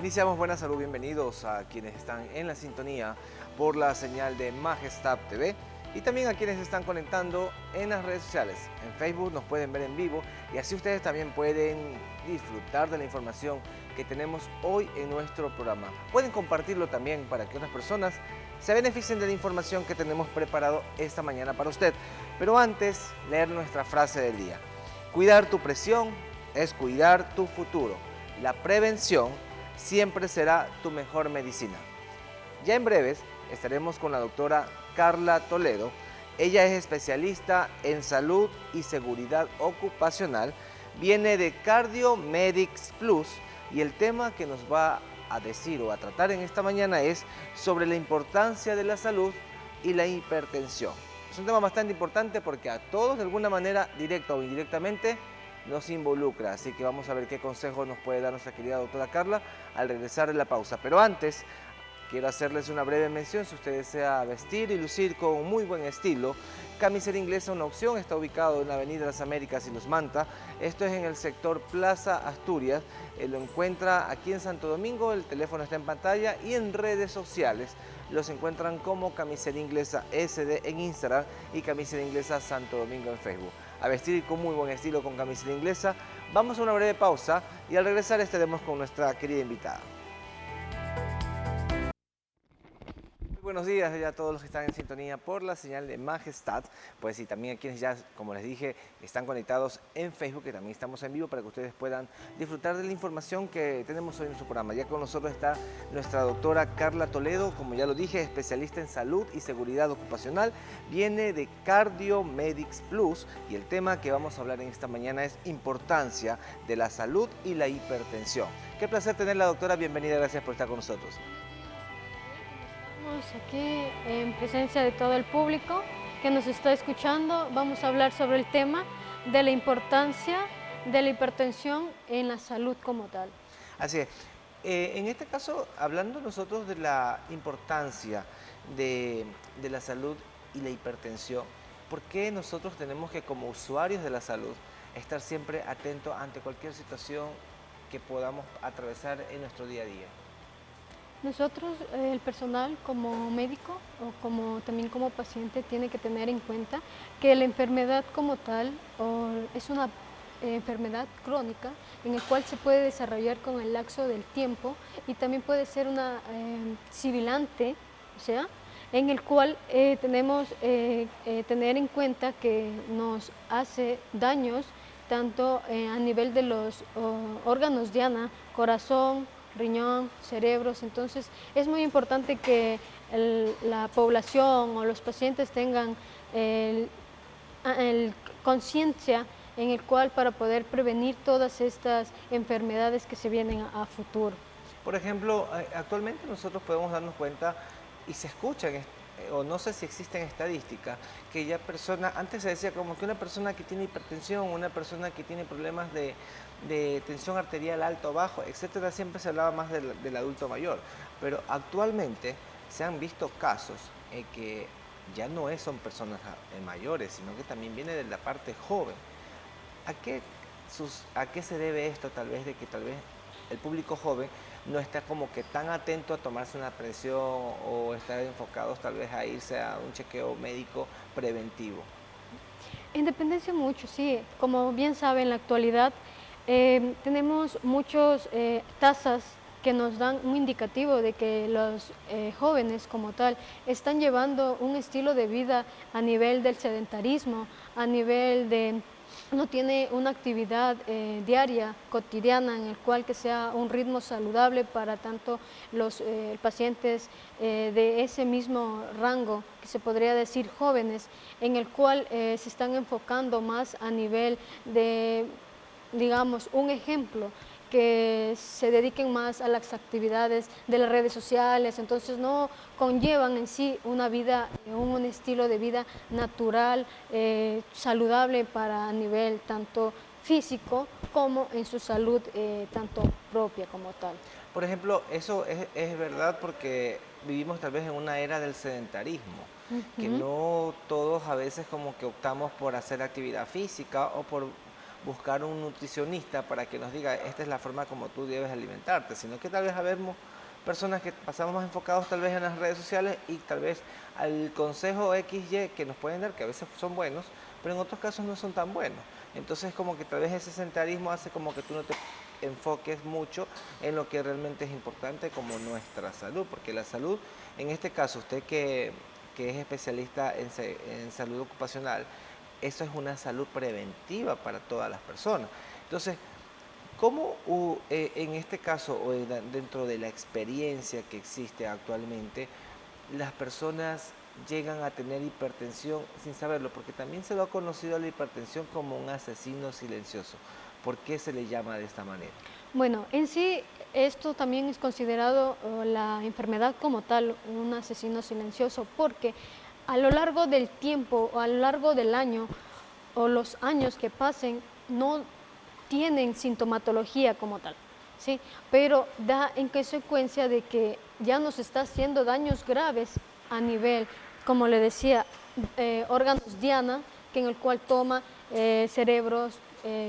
Iniciamos Buena Salud, bienvenidos a quienes están en la sintonía por la señal de Majestad TV y también a quienes se están conectando en las redes sociales. En Facebook nos pueden ver en vivo y así ustedes también pueden disfrutar de la información que tenemos hoy en nuestro programa. Pueden compartirlo también para que otras personas se beneficien de la información que tenemos preparado esta mañana para usted. Pero antes, leer nuestra frase del día. Cuidar tu presión es cuidar tu futuro. La prevención siempre será tu mejor medicina. Ya en breves estaremos con la doctora Carla Toledo. Ella es especialista en salud y seguridad ocupacional. Viene de CardioMedics Plus y el tema que nos va a decir o a tratar en esta mañana es sobre la importancia de la salud y la hipertensión. Es un tema bastante importante porque a todos de alguna manera, directa o indirectamente, nos involucra, así que vamos a ver qué consejos nos puede dar nuestra querida doctora Carla al regresar de la pausa. Pero antes, quiero hacerles una breve mención. Si usted desea vestir y lucir con muy buen estilo, Camisera Inglesa, una opción, está ubicado en la Avenida Las Américas y Los Manta. Esto es en el sector Plaza Asturias. Lo encuentra aquí en Santo Domingo, el teléfono está en pantalla, y en redes sociales los encuentran como Camisera Inglesa SD en Instagram y Camisera Inglesa Santo Domingo en Facebook. A vestir con muy buen estilo con Camisera Inglesa. Vamos a una breve pausa y al regresar estaremos con nuestra querida invitada. Buenos días a todos los que están en sintonía por la señal de Majestad, pues y también a quienes ya, como les dije, están conectados en Facebook, que también estamos en vivo para que ustedes puedan disfrutar de la información que tenemos hoy en nuestro programa. Ya con nosotros está nuestra doctora Carla Toledo, como ya lo dije, especialista en salud y seguridad ocupacional, viene de CardioMedics Plus y el tema que vamos a hablar en esta mañana es importancia de la salud y la hipertensión. Qué placer tenerla, doctora, bienvenida, gracias por estar con nosotros. Estamos aquí en presencia de todo el público que nos está escuchando. Vamos a hablar sobre el tema de la importancia de la hipertensión en la salud como tal. Así es. En este caso, hablando nosotros de la importancia de la salud y la hipertensión, ¿por qué nosotros tenemos que, como usuarios de la salud, estar siempre atentos ante cualquier situación que podamos atravesar en nuestro día a día? Nosotros, el personal como médico o también como paciente, tiene que tener en cuenta que la enfermedad como tal es una enfermedad crónica en el cual se puede desarrollar con el lapso del tiempo y también puede ser una sibilante, o sea, en el cual tenemos tener en cuenta que nos hace daños tanto a nivel de los órganos diana, corazón, riñón, cerebros. Entonces es muy importante que la población o los pacientes tengan conciencia en el cual para poder prevenir todas estas enfermedades que se vienen a futuro. Por ejemplo, actualmente nosotros podemos darnos cuenta y se escuchan, o no sé si existen estadísticas, que ya personas, antes se decía como que una persona que tiene hipertensión, una persona que tiene problemas de tensión arterial alto o bajo, etcétera, siempre se hablaba más del adulto mayor, pero actualmente se han visto casos que ya no son personas mayores, sino que también viene de la parte joven. ¿A qué, a qué se debe esto tal vez de que tal vez el público joven no está como que tan atento a tomarse una presión o estar enfocados tal vez a irse a un chequeo médico preventivo? En dependencia mucho, sí. Como bien sabe, en la actualidad tenemos muchas tasas que nos dan un indicativo de que los jóvenes como tal están llevando un estilo de vida a nivel del sedentarismo, a nivel de no tiene una actividad diaria, cotidiana, en el cual que sea un ritmo saludable para tanto los pacientes de ese mismo rango, que se podría decir jóvenes, en el cual se están enfocando más a nivel de, digamos, un ejemplo, que se dediquen más a las actividades de las redes sociales, entonces no conllevan en sí una vida, un estilo de vida natural, saludable para a nivel tanto físico como en su salud tanto propia como tal. Por ejemplo, eso es verdad porque vivimos tal vez en una era del sedentarismo, que Ujú. no todos a veces como que optamos por hacer actividad física o por buscar un nutricionista para que nos diga esta es la forma como tú debes alimentarte, sino que tal vez habemos personas que pasamos más enfocados tal vez en las redes sociales y tal vez al consejo XY que nos pueden dar, que a veces son buenos, pero en otros casos no son tan buenos. Entonces como que tal vez ese sedentarismo hace como que tú no te enfoques mucho en lo que realmente es importante como nuestra salud, porque la salud, en este caso usted que es especialista en salud ocupacional, eso es una salud preventiva para todas las personas. Entonces, ¿cómo en este caso o dentro de la experiencia que existe actualmente, las personas llegan a tener hipertensión sin saberlo? Porque también se lo ha conocido a la hipertensión como un asesino silencioso. ¿Por qué se le llama de esta manera? Bueno, en sí esto también es considerado la enfermedad como tal, un asesino silencioso, porque a lo largo del tiempo o a lo largo del año o los años que pasen no tienen sintomatología como tal, ¿sí? Pero da en consecuencia de que ya nos está haciendo daños graves a nivel, como le decía, órganos diana, que en el cual toma cerebros,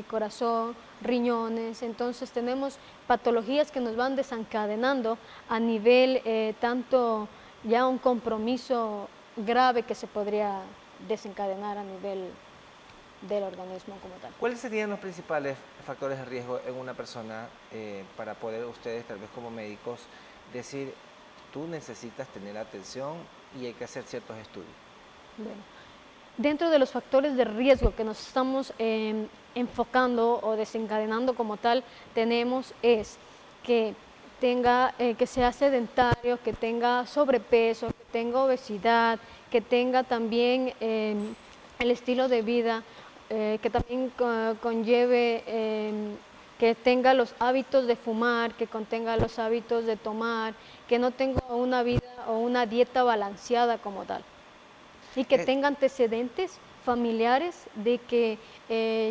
corazón, riñones. Entonces tenemos patologías que nos van desencadenando a nivel tanto ya un compromiso grave que se podría desencadenar a nivel del organismo como tal. ¿Cuáles serían los principales factores de riesgo en una persona para poder ustedes, tal vez como médicos, decir, tú necesitas tener atención y hay que hacer ciertos estudios? Bueno, dentro de los factores de riesgo que nos estamos enfocando o desencadenando como tal, tenemos es que tenga, que sea sedentario, que tenga sobrepeso, que tenga obesidad, que tenga también el estilo de vida, que también conlleve que tenga los hábitos de fumar, que contenga los hábitos de tomar, que no tenga una vida o una dieta balanceada como tal y que Eh, tenga antecedentes familiares de que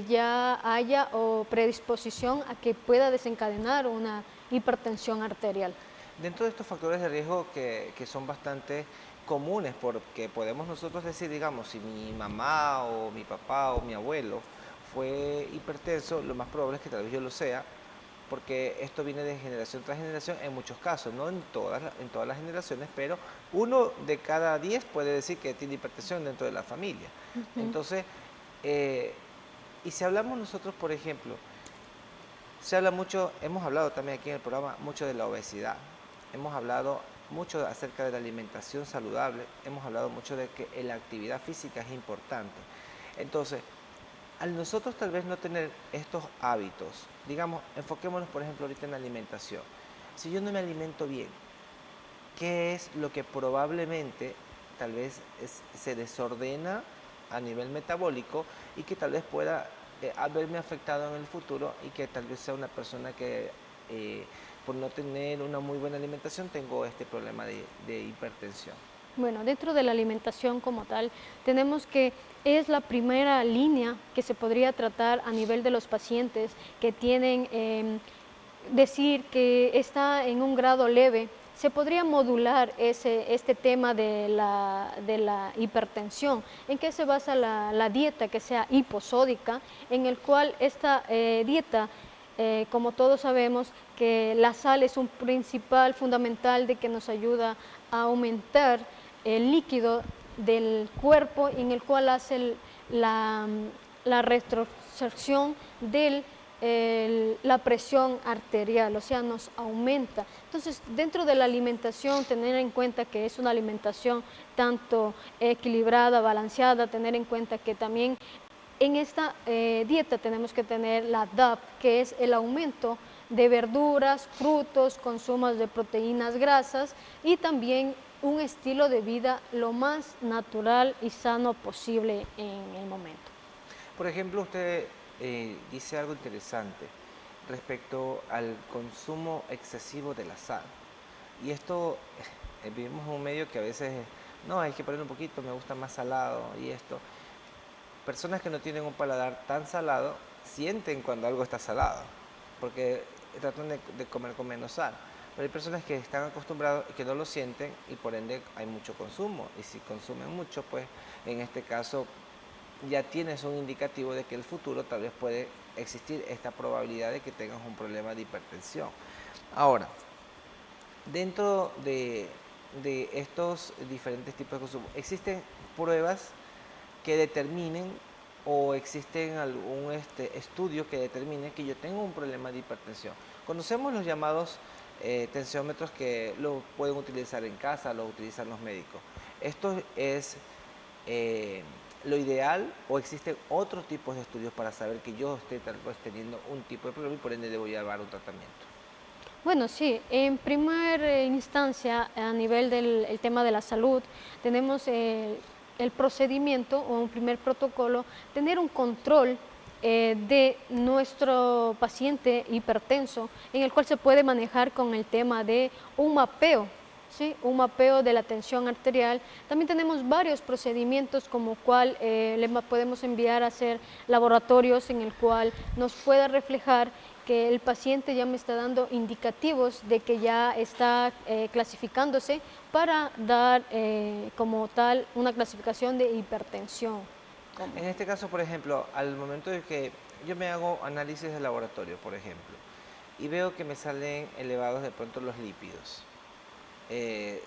ya haya o predisposición a que pueda desencadenar una hipertensión arterial. Dentro de estos factores de riesgo que son bastante comunes, porque podemos nosotros decir, digamos, si mi mamá o mi papá o mi abuelo fue hipertenso, lo más probable es que tal vez yo lo sea, porque esto viene de generación tras generación en muchos casos, no en todas las generaciones, pero uno de cada 10 puede decir que tiene hipertensión dentro de la familia. Ujú. Entonces, eh, y si hablamos nosotros, por ejemplo, se habla mucho, hemos hablado también aquí en el programa mucho de la obesidad, hemos hablado mucho acerca de la alimentación saludable, hemos hablado mucho de que la actividad física es importante. Entonces, al nosotros tal vez no tener estos hábitos, digamos, enfoquémonos por ejemplo ahorita en la alimentación. Si yo no me alimento bien, ¿qué es lo que probablemente tal vez se desordena a nivel metabólico y que tal vez pueda haberme afectado en el futuro y que tal vez sea una persona que por no tener una muy buena alimentación tengo este problema de hipertensión? Bueno, dentro de la alimentación como tal, tenemos que es la primera línea que se podría tratar a nivel de los pacientes que tienen decir que está en un grado leve. Se podría modular este tema de la hipertensión. ¿En qué se basa la dieta que sea hiposódica? En el cual esta dieta, como todos sabemos, que la sal es un principal fundamental de que nos ayuda a aumentar el líquido del cuerpo en el cual hace la retrocesión de la presión arterial, o sea, nos aumenta. Entonces, dentro de la alimentación, tener en cuenta que es una alimentación tanto equilibrada, balanceada, tener en cuenta que también en esta dieta tenemos que tener la DAP, que es el aumento de verduras, frutos, consumos de proteínas, grasas y también un estilo de vida lo más natural y sano posible en el momento. Por ejemplo, usted dice algo interesante respecto al consumo excesivo de la sal. Y esto, vivimos en un medio que a veces, no, hay que poner un poquito, me gusta más salado y esto. Personas que no tienen un paladar tan salado sienten cuando algo está salado, porque tratan de comer con menos sal. Pero hay personas que están acostumbrados y que no lo sienten y por ende hay mucho consumo. Y si consumen mucho, pues en este caso ya tienes un indicativo de que el futuro tal vez puede existir esta probabilidad de que tengas un problema de hipertensión. Ahora, dentro de estos diferentes tipos de consumo, ¿existen pruebas que determinen o existen algún estudio que determine que yo tengo un problema de hipertensión? Conocemos los llamados tensiómetros que lo pueden utilizar en casa, lo utilizan los médicos. ¿Esto es lo ideal o existen otros tipos de estudios para saber que yo esté tal vez teniendo un tipo de problema y por ende debo llevar un tratamiento? Bueno, sí, en primera instancia, a nivel del el tema de la salud, tenemos el procedimiento o un primer protocolo, tener un control de nuestro paciente hipertenso, en el cual se puede manejar con el tema de un mapeo, ¿sí? Un mapeo de la tensión arterial. También tenemos varios procedimientos como cual podemos enviar a hacer laboratorios en el cual nos pueda reflejar que el paciente ya me está dando indicativos de que ya está clasificándose para dar como tal una clasificación de hipertensión. En este caso, por ejemplo, al momento de que yo me hago análisis de laboratorio, por ejemplo, y veo que me salen elevados de pronto eh,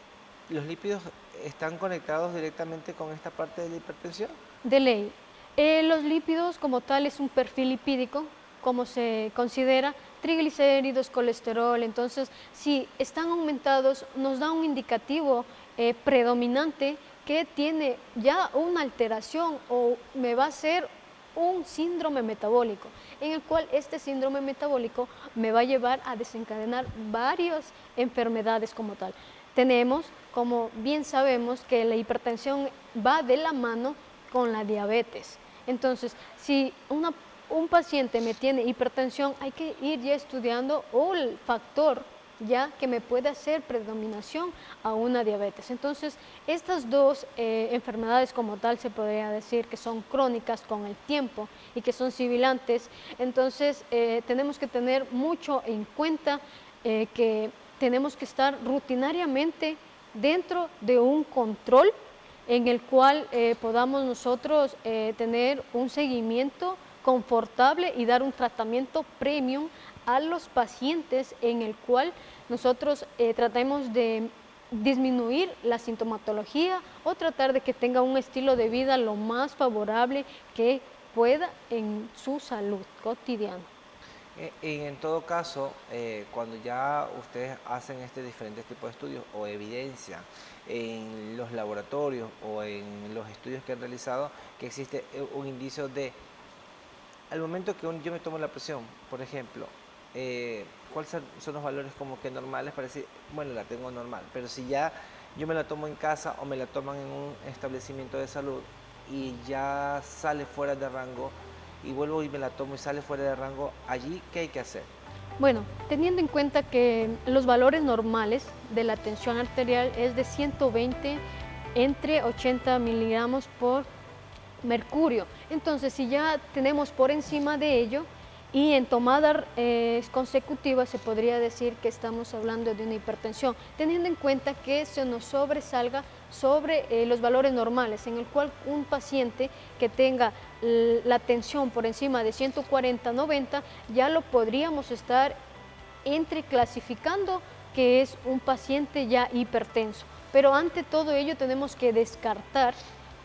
los lípidos están conectados directamente con esta parte de la hipertensión. De ley. Los lípidos como tal es un perfil lipídico, como se considera, triglicéridos, colesterol. Entonces, si están aumentados, nos da un indicativo predominante que tiene ya una alteración o me va a ser un síndrome metabólico, en el cual este síndrome metabólico me va a llevar a desencadenar varias enfermedades como tal. Tenemos, como bien sabemos, que la hipertensión va de la mano con la diabetes. Entonces, si un paciente me tiene hipertensión, hay que ir ya estudiando el factor ya que me puede hacer predominación a una diabetes. Entonces, estas dos enfermedades como tal se podría decir que son crónicas con el tiempo y que son sibilantes. Entonces, tenemos que tener mucho en cuenta que tenemos que estar rutinariamente dentro de un control en el cual podamos nosotros tener un seguimiento confortable y dar un tratamiento premium a los pacientes en el cual nosotros tratemos de disminuir la sintomatología o tratar de que tenga un estilo de vida lo más favorable que pueda en su salud cotidiana. Y en todo caso, cuando ya ustedes hacen este diferentes tipos de estudios o evidencia en los laboratorios o en los estudios que han realizado que existe un indicio de, al momento que yo me tomo la presión, por ejemplo, ¿cuáles son los valores como que normales para decir, bueno, la tengo normal? Pero si ya yo me la tomo en casa o me la toman en un establecimiento de salud y ya sale fuera de rango, y vuelvo y me la tomo y sale fuera de rango, allí, ¿qué hay que hacer? Bueno, teniendo en cuenta que los valores normales de la tensión arterial es de 120 entre 80 miligramos por mercurio. Entonces, si ya tenemos por encima de ello y en tomadas consecutivas se podría decir que estamos hablando de una hipertensión, teniendo en cuenta que se nos sobresalga sobre los valores normales, en el cual un paciente que tenga la tensión por encima de 140-90 ya lo podríamos estar clasificando que es un paciente ya hipertenso. Pero ante todo ello tenemos que descartar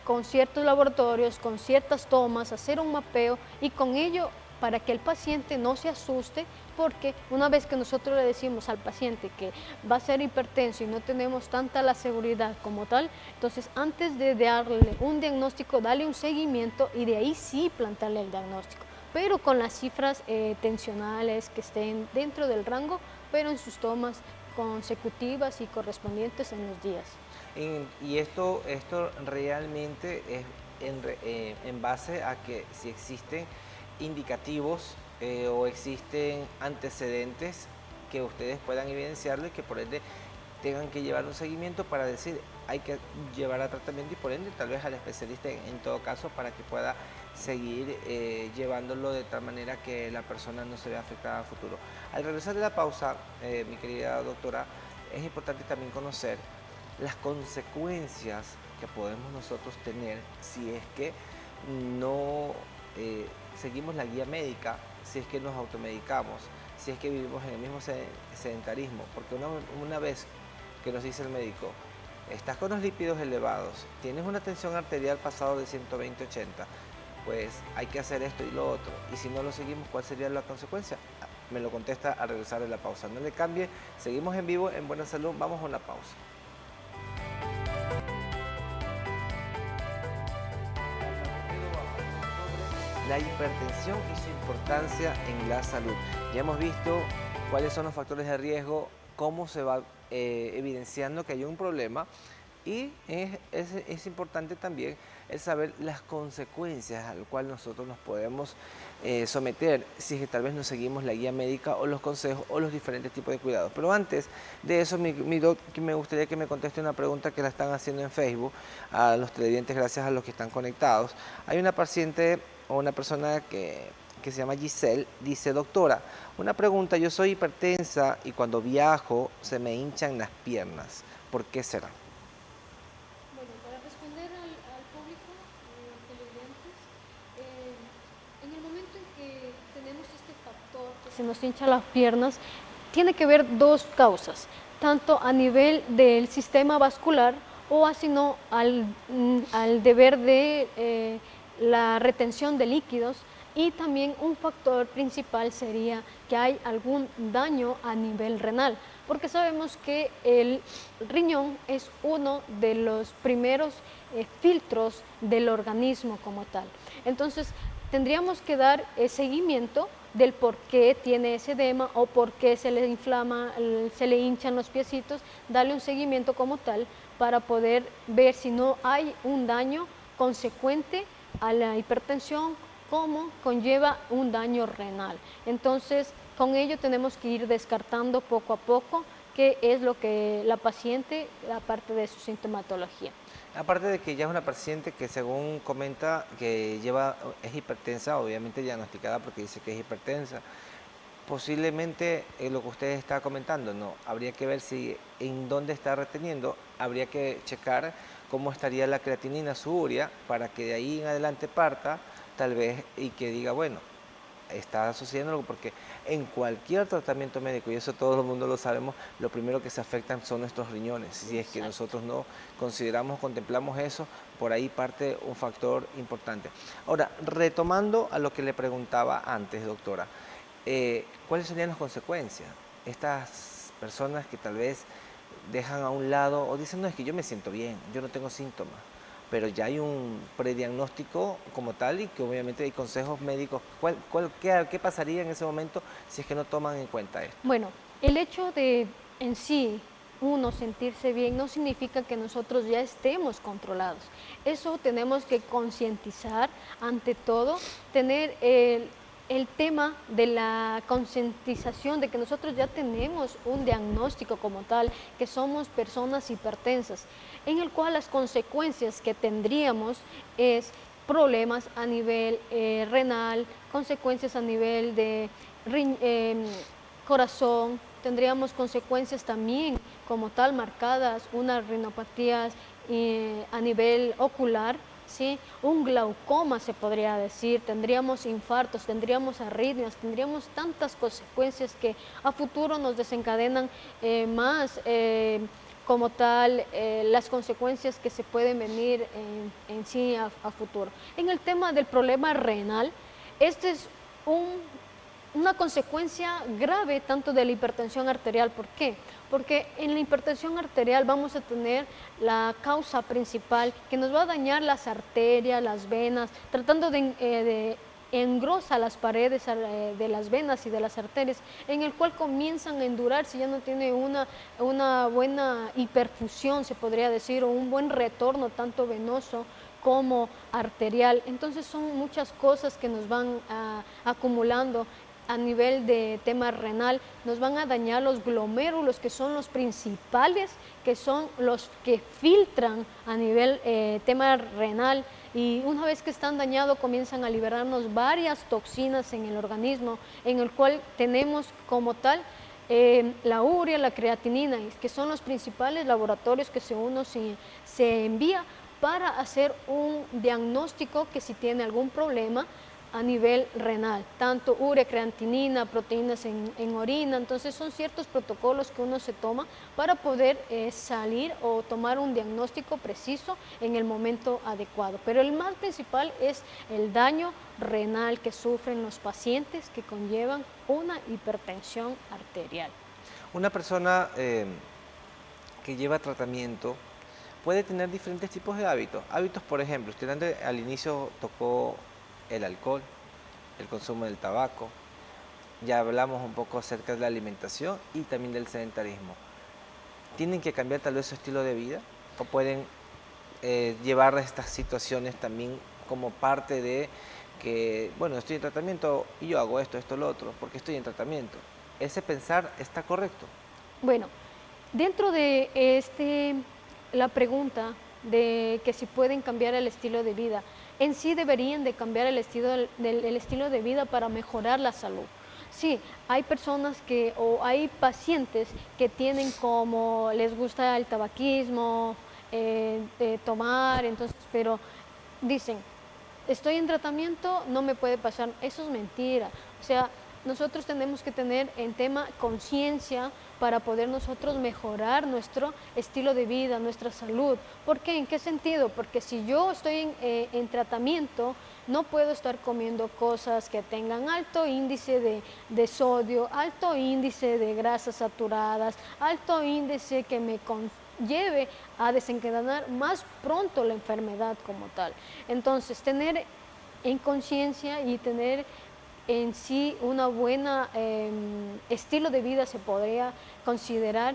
con ciertos laboratorios, con ciertas tomas, hacer un mapeo y con ello para que el paciente no se asuste, porque una vez que nosotros le decimos al paciente que va a ser hipertenso y no tenemos tanta la seguridad como tal, entonces antes de darle un diagnóstico, darle un seguimiento y de ahí sí plantearle el diagnóstico, pero con las cifras tensionales que estén dentro del rango, pero en sus tomas consecutivas y correspondientes en los días. Y esto realmente es en base a que si existen indicativos o existen antecedentes que ustedes puedan evidenciarlo y que por ende tengan que llevar un seguimiento para decir hay que llevar a tratamiento y por ende tal vez al especialista en todo caso para que pueda seguir llevándolo de tal manera que la persona no se vea afectada a futuro. Al regresar de la pausa, mi querida doctora, es importante también conocer las consecuencias que podemos nosotros tener si es que no seguimos la guía médica si es que nos automedicamos, si es que vivimos en el mismo sedentarismo, porque una vez que nos dice el médico, estás con los lípidos elevados, tienes una tensión arterial pasado de 120/80, pues hay que hacer esto y lo otro, y si no lo seguimos, ¿cuál sería la consecuencia? Me lo contesta al regresar de la pausa. No le cambie, seguimos en vivo en Buena Salud, vamos a una pausa. La hipertensión y su importancia en la salud. Ya hemos visto cuáles son los factores de riesgo, cómo se va evidenciando que hay un problema, y es importante también el saber las consecuencias a las cuales nosotros nos podemos someter si es que tal vez no seguimos la guía médica o los consejos o los diferentes tipos de cuidados. Pero antes de eso, mi doc, me gustaría que me conteste una pregunta que la están haciendo en Facebook a los televidentes, gracias a los que están conectados. Hay una paciente o una persona que se llama Giselle, dice: doctora, una pregunta, yo soy hipertensa y cuando viajo se me hinchan las piernas, ¿por qué será? Bueno, para responder al público, televidentes, en el momento en que tenemos este factor que se nos hinchan las piernas, tiene que ver dos causas, tanto a nivel del sistema vascular o así no al deber de la retención de líquidos, y también un factor principal sería que hay algún daño a nivel renal, porque sabemos que el riñón es uno de los primeros filtros del organismo como tal. Entonces, tendríamos que dar seguimiento del por qué tiene ese edema o por qué se le inflama, se le hinchan los piecitos, darle un seguimiento como tal para poder ver si no hay un daño consecuente a la hipertensión, como conlleva un daño renal. Entonces, con ello tenemos que ir descartando poco a poco qué es lo que la paciente, aparte de su sintomatología. Aparte de que ya es una paciente que, según comenta, que es hipertensa, obviamente diagnosticada porque dice que es hipertensa, posiblemente lo que usted está comentando, no, habría que ver si en dónde está reteniendo, habría que checar cómo estaría la creatinina, su urea, para que de ahí en adelante parta, tal vez, y que diga, bueno, está sucediendo algo, porque en cualquier tratamiento médico, y eso todo el mundo lo sabemos, lo primero que se afectan son nuestros riñones. Si es que nosotros no consideramos, contemplamos eso, por ahí parte un factor importante. Ahora, retomando a lo que le preguntaba antes, doctora, ¿cuáles serían las consecuencias? Estas personas que tal vez dejan a un lado o dicen, no, es que yo me siento bien, yo no tengo síntomas, pero ya hay un prediagnóstico como tal y que obviamente hay consejos médicos. ¿Qué pasaría en ese momento si es que no toman en cuenta esto? Bueno, el hecho de en sí uno sentirse bien no significa que nosotros ya estemos controlados. Eso tenemos que concientizar ante todo, tener el tema de la concientización de que nosotros ya tenemos un diagnóstico como tal, que somos personas hipertensas, en el cual las consecuencias que tendríamos es problemas a nivel renal, consecuencias a nivel de corazón, tendríamos consecuencias también como tal marcadas, unas rinopatías a nivel ocular, ¿sí? Un glaucoma se podría decir, tendríamos infartos, tendríamos arritmias, tendríamos tantas consecuencias que a futuro nos desencadenan más como tal las consecuencias que se pueden venir en sí a futuro. En el tema del problema renal, este es una consecuencia grave tanto de la hipertensión arterial. ¿Por qué? Porque en la hipertensión arterial vamos a tener la causa principal que nos va a dañar las arterias, las venas, tratando de engrosa las paredes de las venas y de las arterias, en el cual comienzan a endurar si ya no tiene una buena hiperfusión, se podría decir, o un buen retorno tanto venoso como arterial. Entonces son muchas cosas que nos van acumulando a nivel de tema renal, nos van a dañar los glomérulos, que son los principales, que son los que filtran a nivel tema renal, y una vez que están dañados comienzan a liberarnos varias toxinas en el organismo, en el cual tenemos como tal la urea, la creatinina, que son los principales laboratorios que uno se envía para hacer un diagnóstico, que si tiene algún problema a nivel renal, tanto urea, creatinina, proteínas en orina. Entonces son ciertos protocolos que uno se toma para poder salir o tomar un diagnóstico preciso en el momento adecuado. Pero el más principal es el daño renal que sufren los pacientes que conllevan una hipertensión arterial. Una persona que lleva tratamiento puede tener diferentes tipos de hábitos. Hábitos, por ejemplo, usted al inicio tocó el alcohol, el consumo del tabaco, ya hablamos un poco acerca de la alimentación y también del sedentarismo. ¿Tienen que cambiar tal vez su estilo de vida o pueden llevar estas situaciones también como parte de que, bueno, estoy en tratamiento y yo hago esto, lo otro, porque estoy en tratamiento? ¿Ese pensar está correcto? Bueno, dentro de la pregunta de que si pueden cambiar el estilo de vida, en sí deberían de cambiar el estilo de vida para mejorar la salud. Sí, hay personas o hay pacientes que tienen como, les gusta el tabaquismo, tomar, entonces, pero dicen, estoy en tratamiento, no me puede pasar. Eso es mentira. O sea, nosotros tenemos que tener en tema conciencia para poder nosotros mejorar nuestro estilo de vida, nuestra salud. ¿Por qué? ¿En qué sentido? Porque si yo estoy en tratamiento, no puedo estar comiendo cosas que tengan alto índice de sodio, alto índice de grasas saturadas, alto índice que me lleve a desencadenar más pronto la enfermedad como tal. Entonces, tener en conciencia y tener en sí una buena estilo de vida se podría considerar,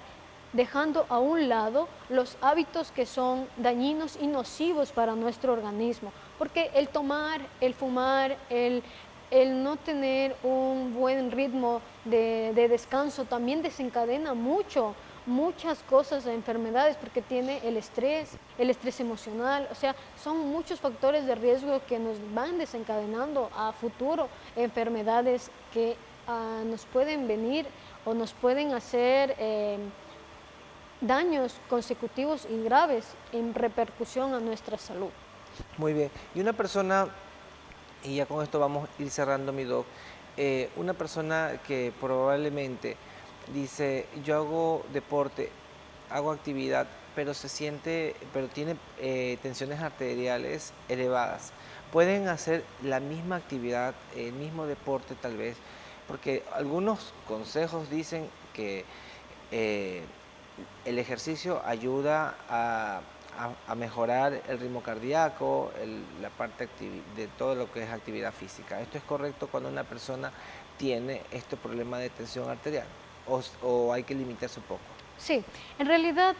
dejando a un lado los hábitos que son dañinos y nocivos para nuestro organismo, porque el tomar, el fumar, el no tener un buen ritmo de descanso también desencadena muchas cosas, enfermedades, porque tiene el estrés emocional, o sea, son muchos factores de riesgo que nos van desencadenando a futuro enfermedades que nos pueden venir o nos pueden hacer daños consecutivos y graves en repercusión a nuestra salud. Muy bien. Y una persona, y ya con esto vamos a ir cerrando mi doc, una persona que probablemente dice, yo hago deporte, hago actividad, pero tiene tensiones arteriales elevadas. Pueden hacer la misma actividad, el mismo deporte tal vez, porque algunos consejos dicen que eh, el ejercicio ayuda a mejorar el ritmo cardíaco, la parte de todo lo que es actividad física. ¿Esto es correcto cuando una persona tiene este problema de tensión arterial o hay que limitarse un poco? Sí, en realidad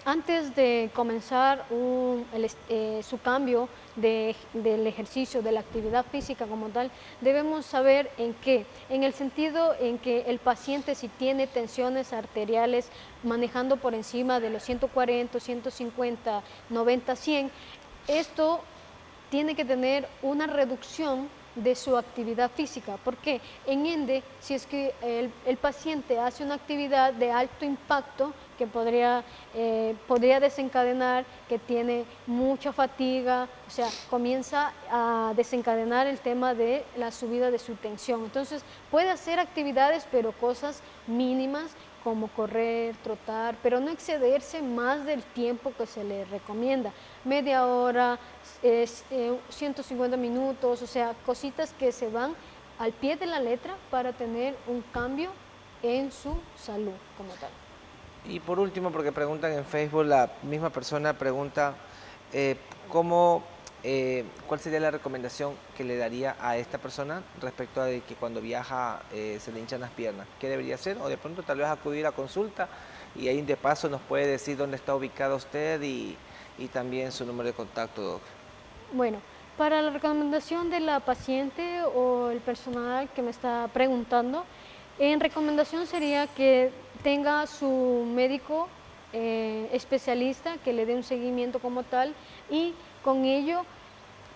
antes de comenzar su cambio del ejercicio, de la actividad física como tal, debemos saber en el sentido en que el paciente si tiene tensiones arteriales manejando por encima de los 140, 150, 90, 100, esto tiene que tener una reducción de su actividad física, porque en ende, si es que el paciente hace una actividad de alto impacto que podría desencadenar que tiene mucha fatiga, o sea, comienza a desencadenar el tema de la subida de su tensión. Entonces, puede hacer actividades, pero cosas mínimas como correr, trotar, pero no excederse más del tiempo que se le recomienda. Media hora, 150 minutos, o sea, cositas que se van al pie de la letra para tener un cambio en su salud como tal. Y por último, porque preguntan en Facebook, la misma persona pregunta cómo, cuál sería la recomendación que le daría a esta persona respecto a de que cuando viaja se le hinchan las piernas. ¿Qué debería hacer? O de pronto tal vez acudir a consulta y ahí de paso nos puede decir dónde está ubicado usted y también su número de contacto, doc. Bueno, para la recomendación de la paciente o el personal que me está preguntando, en recomendación sería que tenga su médico especialista que le dé un seguimiento como tal y con ello,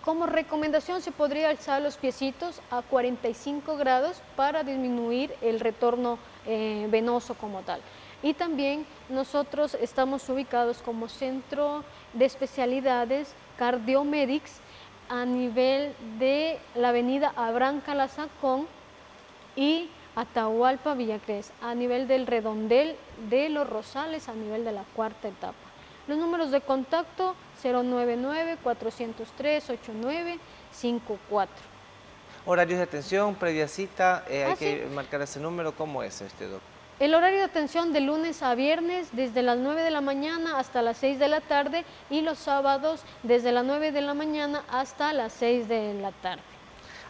como recomendación, se podría alzar los piecitos a 45 grados para disminuir el retorno venoso como tal. Y también nosotros estamos ubicados como centro de especialidades Cardiomedics a nivel de la avenida Abraham Calazacón y Atahualpa Villacrés, a nivel del redondel de Los Rosales, a nivel de la cuarta etapa. Los números de contacto 099-403-8954. Horarios de atención, previa cita, hay Sí. que marcar ese número. ¿Cómo es doctor? El horario de atención de lunes a viernes desde las 9 de la mañana hasta las 6 de la tarde y los sábados desde las 9 de la mañana hasta las 6 de la tarde.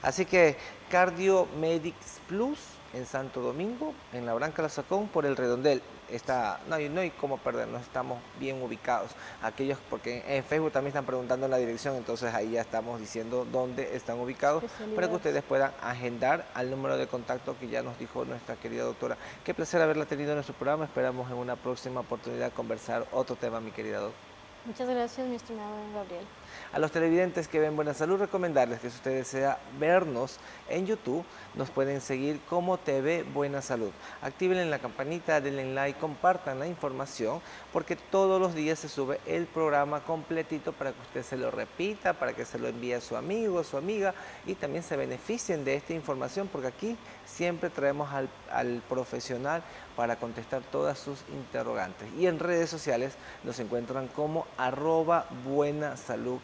Así que Cardio Medics Plus en Santo Domingo, en la Branca La Sacón, por el Redondel. No hay cómo perdernos, estamos bien ubicados. Aquellos, porque en Facebook también están preguntando la dirección, entonces ahí ya estamos diciendo dónde están ubicados para que ustedes puedan agendar al número de contacto que ya nos dijo nuestra querida doctora. Qué placer haberla tenido en nuestro programa, esperamos en una próxima oportunidad conversar otro tema, mi querida doctora. Muchas gracias, mi estimado Gabriel. A los televidentes que ven Buena Salud, recomendarles que si usted desea vernos en YouTube, nos pueden seguir como TV Buena Salud. Activen la campanita, denle like, compartan la información, porque todos los días se sube el programa completito para que usted se lo repita, para que se lo envíe a su amigo, a su amiga, y también se beneficien de esta información, porque aquí siempre traemos al profesional para contestar todas sus interrogantes. Y en redes sociales nos encuentran como @buenasaludS.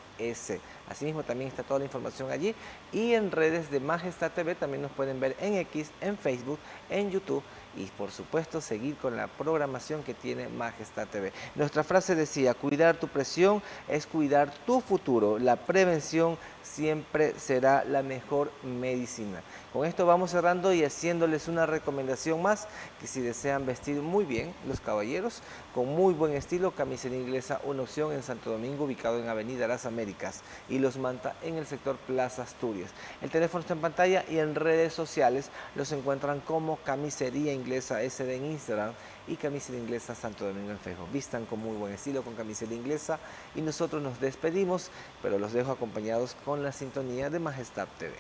Asimismo también está toda la información allí, y en redes de Majestad TV también nos pueden ver en X, en Facebook, en YouTube, y por supuesto seguir con la programación que tiene Majestad TV. Nuestra frase decía: cuidar tu presión es cuidar tu futuro. La prevención siempre será la mejor medicina. Con esto vamos cerrando y haciéndoles una recomendación más, que si desean vestir muy bien, los caballeros, con muy buen estilo, camiseta inglesa, una opción en Santo Domingo, ubicado en Avenida Las Américas, y los manta en el sector Plaza Asturias. El teléfono está en pantalla, y en redes sociales los encuentran como Camisería Inglesa SD en Instagram y Camiseta Inglesa Santo Domingo en Facebook. Vistan con muy buen estilo con camiseta inglesa, y nosotros nos despedimos, pero los dejo acompañados con la sintonía de Majestad TV.